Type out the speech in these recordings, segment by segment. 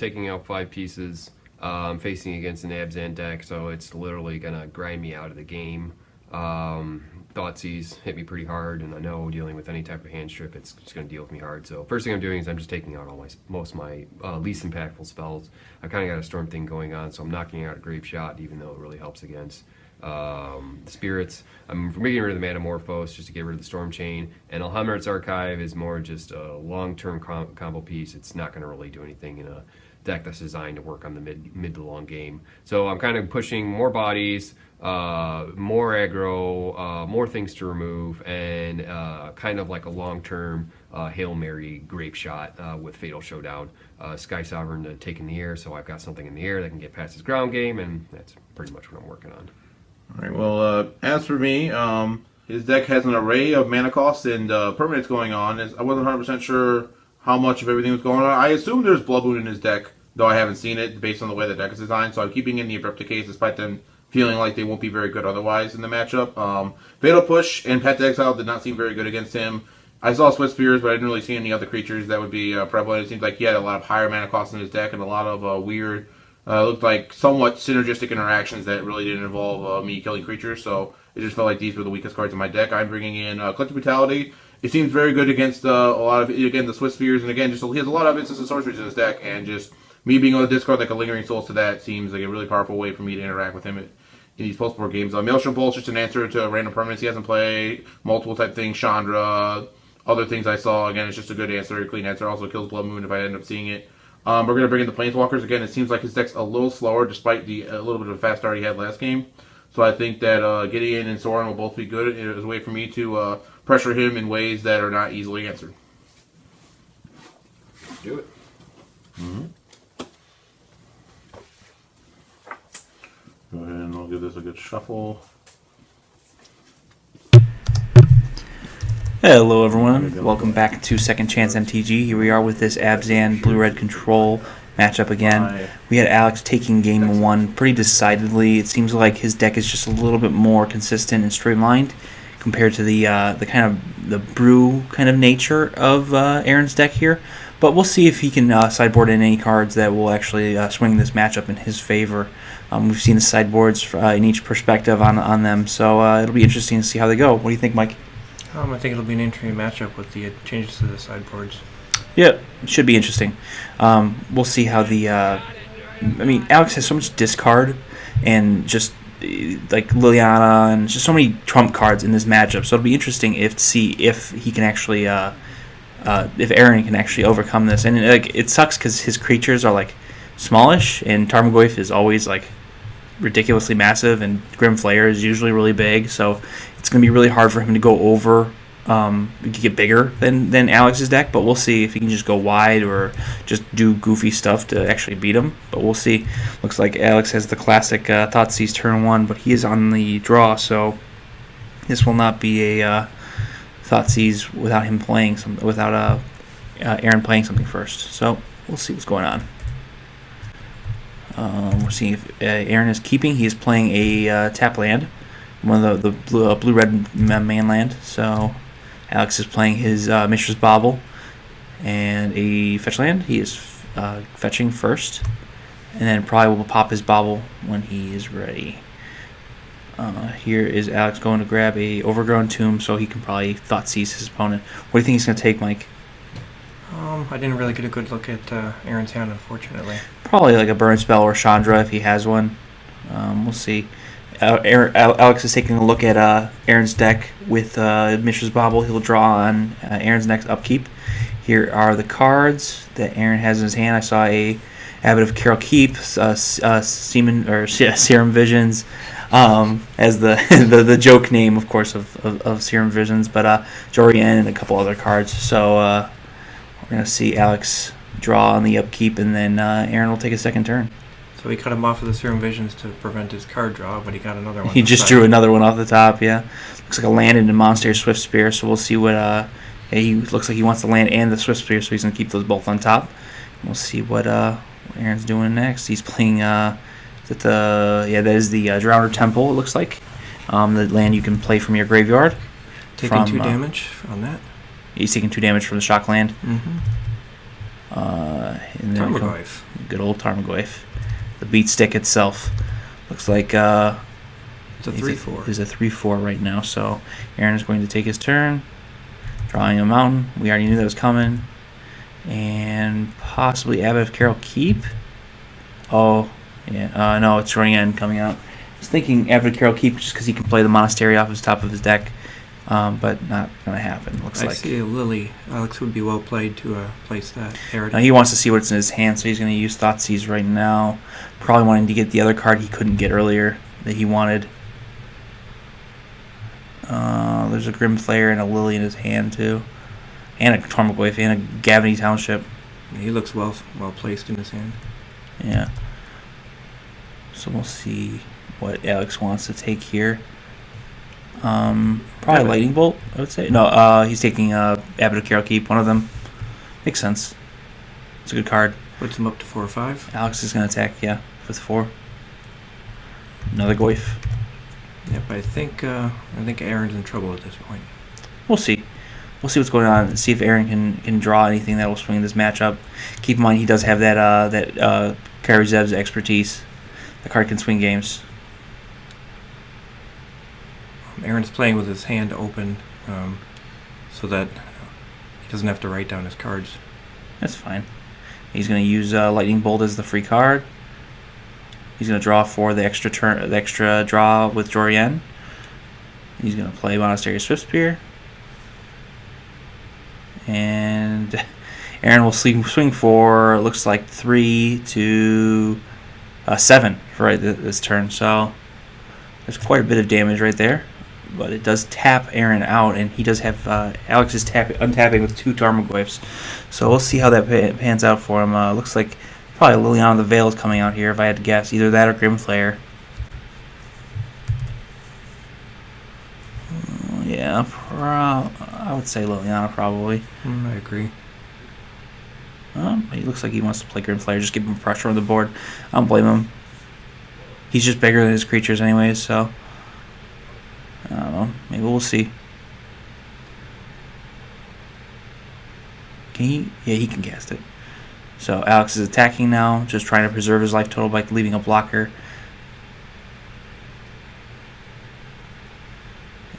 taking out 5 pieces. I'm facing against an Abzan deck, so it's literally going to grind me out of the game. Thoughtseize hit me pretty hard, and I know dealing with any type of hand strip, it's just going to deal with me hard. So first thing I'm doing is I'm just taking out most of my least impactful spells. I've kind of got a storm thing going on, so I'm knocking out a Grave Shot, even though it really helps against spirits. I'm getting rid of the Metamorphose just to get rid of the Storm Chain, and Alhammer's Archive is more just a long-term combo piece. It's not going to really do anything in a deck that's designed to work on the mid to long game. So I'm kind of pushing more bodies, more aggro, more things to remove, and kind of like a long-term Hail Mary Grape Shot with Fatal Showdown. Sky Sovereign to take in the air, so I've got something in the air that can get past his ground game, and that's pretty much what I'm working on. All right. Well, as for me, his deck has an array of mana costs and permanents going on. I wasn't 100% sure how much of everything was going on. I assume there's Blood Moon in his deck, though I haven't seen it based on the way the deck is designed. So I'm keeping in the Abrupt Decay despite them feeling like they won't be very good otherwise in the matchup. Fatal Push and Pet to Exile did not seem very good against him. I saw Swift Spears, but I didn't really see any other creatures that would be prevalent. It seems like he had a lot of higher mana costs in his deck and a lot of weird, looked like somewhat synergistic interactions that really didn't involve me killing creatures. So it just felt like these were the weakest cards in my deck. I'm bringing in Collective Brutality. It seems very good against a lot of, again, the Swift Spears, and again, just he has a lot of instances and sorceries in his deck, and just me being able to discard like a Lingering Souls to that seems like a really powerful way for me to interact with him in these post-board games. Maelstrom Pulse, just an answer to random permanents he hasn't played, multiple type things, Chandra, other things I saw. Again, it's just a good answer, a clean answer. Also kills Blood Moon if I end up seeing it. We're going to bring in the Planeswalkers. Again, it seems like his deck's a little slower despite a little bit of a fast start he had last game. So I think that Gideon and Soren will both be good as a way for me to pressure him in ways that are not easily answered. Let's do it. Mm-hmm. Go ahead and I'll give this a good shuffle. Hello everyone, welcome back to Second Chance MTG. Here we are with this Abzan Blue-Red Control matchup again. We had Alex taking game 1 pretty decidedly. It seems like his deck is just a little bit more consistent and streamlined compared to the kind of the brew kind of nature of Aaron's deck here. But we'll see if he can sideboard in any cards that will actually swing this matchup in his favor. We've seen the sideboards in each perspective on them, so it'll be interesting to see how they go. What do you think, Mike? I think it'll be an interesting matchup with the changes to the sideboards. Yeah, it should be interesting. We'll see how the... Alex has so much discard and just like Liliana and just so many trump cards in this matchup. So it'll be interesting to see if he can actually... if Aaron can actually overcome this. And it sucks because his creatures are like smallish, and Tarmogoyf is always like ridiculously massive, and Grim Flayer is usually really big, so it's going to be really hard for him to go over, get bigger than Alex's deck, but we'll see if he can just go wide or just do goofy stuff to actually beat him, but we'll see. Looks like Alex has the classic Thoughtseize turn 1, but he is on the draw, so this will not be a Thoughtseize without him playing without Aaron playing something first, so we'll see what's going on. We're seeing if Aaron is keeping. He is playing a tap land, one of the blue-red man land. So Alex is playing his Mishra's Bauble and a fetch land. He is fetching first, and then probably will pop his Bauble when he is ready. Here is Alex going to grab a Overgrown Tomb so he can probably Thoughtseize his opponent. What do you think he's going to take, Mike? I didn't really get a good look at Aaron's hand, unfortunately. Probably like a Burn Spell or Chandra if he has one. We'll see. Alex is taking a look at Aaron's deck with Mishra's Bauble. He'll draw on Aaron's next upkeep. Here are the cards that Aaron has in his hand. I saw a Abbot of Carol Keep, Serum Visions, as the joke name, of course, of Serum Visions, but Jorian and a couple other cards. So we're going to see Alex draw on the upkeep, and then Aaron will take a second turn. So he cut him off with the Serum Visions to prevent his card draw, but he got another one. He just drew another one off the top, yeah. Looks like a land into Monastery Swift Spear, so we'll see what... he looks like he wants the land and the Swift Spear, so he's going to keep those both on top. We'll see what Aaron's doing next. He's playing... that is the Drowner Temple, it looks like. The land you can play from your graveyard. Taking 2 damage on that. He's taking 2 damage from the shock land. Mm-hmm. And there we go. Tarmogoyf. Good old Tarmogoyf. The beat stick itself looks like It's a he's 3/4. He's a 3/4 right now. So Aaron is going to take his turn, drawing a mountain. We already knew that was coming, and possibly Abbot of Carol Keep. Oh, yeah. No, it's Rorian coming out. I was thinking Abbot of Carol Keep just because he can play the Monastery off the top of his deck, but not going to happen. Looks I like. see a Lily. Alex would be well played to place that. Now he wants to see what's in his hand, so he's going to use Thoughtseize right now. Probably wanting to get the other card he couldn't get earlier that he wanted. There's a Grimflayer and a Lily in his hand too, and a Tarmogoyf and a Gavany Township. He looks well placed in his hand. Yeah. So we'll see what Alex wants to take here. Probably Abbot. Lightning Bolt, I would say. No, he's taking Abbot of Carol Keep, one of them. Makes sense. It's a good card. Puts him up to 4 or 5. Alex is going to attack, yeah, with 4. Another Goyf. Yep, I think Aaron's in trouble at this point. We'll see. We'll see what's going on. See if Aaron can draw anything that will swing this matchup. Keep in mind he does have that Kari Zev's expertise. The card can swing games. Aaron's playing with his hand open, so that he doesn't have to write down his cards. That's fine. He's going to use Lightning Bolt as the free card. He's going to draw for the extra draw with Jorian. He's going to play Monastery of Swiftspear. And Aaron will swing for, looks like 3 to 7 for this turn. So there's quite a bit of damage right there. But it does tap Aaron out, and he does have Alex is untapping with 2 Tarmogoyfs. So we'll see how that pans out for him. Looks like probably Liliana the Veil is coming out here, if I had to guess. Either that or Grimflayer. Yeah, I would say Liliana probably. I agree. He looks like he wants to play Grimflayer, just give him pressure on the board. I don't blame him. He's just bigger than his creatures anyways, so I don't know. Maybe we'll see. Can he? Yeah, he can cast it. So Alex is attacking now, just trying to preserve his life total by leaving a blocker.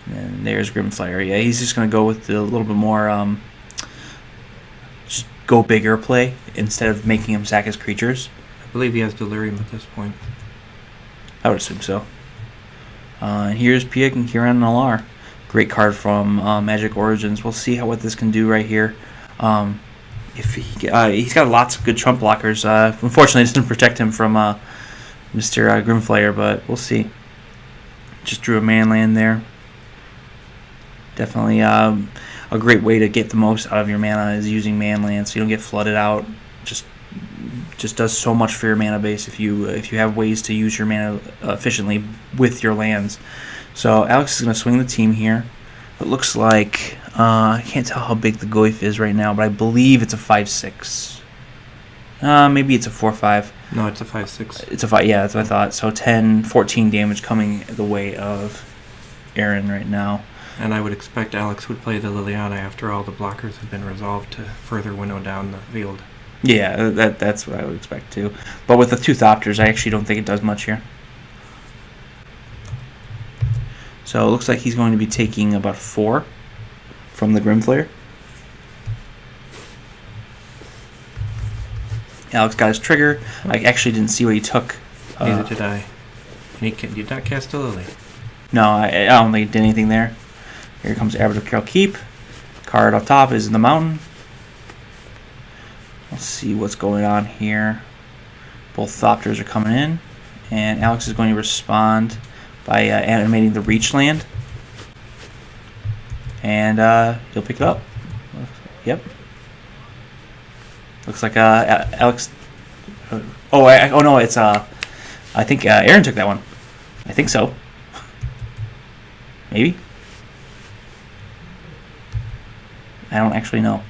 And then there's Grimflayer. Yeah, he's just going to go with a little bit more, just go bigger play instead of making him sack his creatures. I believe he has Delirium at this point. I would assume so. Here's Piak and Kieran Nalar. Great card from Magic Origins. We'll see what this can do right here. If he's got lots of good trump blockers. Unfortunately, it doesn't protect him from Mr. Grimflayer, but we'll see. Just drew a man land there. Definitely a great way to get the most out of your mana is using man land, so you don't get flooded out. Just does so much for your mana base if you have ways to use your mana efficiently with your lands. So Alex is going to swing the team here. It looks like I can't tell how big the Goyf is right now, but I believe it's a 5/6. Maybe it's a 4/5. No, it's a 5/6. It's a 5. Yeah, that's what I thought. So 10, 14 damage coming the way of Aaron right now. And I would expect Alex would play the Liliana after all the blockers have been resolved to further winnow down the field. Yeah, that's what I would expect too. But with the 2 Thopters, I actually don't think it does much here. So it looks like he's going to be taking about 4 from the Grimflayer. Alex got his trigger. I actually didn't see what he took. Neither did I. And he did not cast a Lily. No, I don't think he did anything there. Here comes Abbot of Carol Keep. Card up top is in the mountain. Let's see what's going on here. Both Thopters are coming in. And Alex is going to respond by animating the Reach Land. And he'll pick it up. Yep. Looks like Alex... Oh no, it's... I think Aaron took that one. I think so. Maybe. I don't actually know.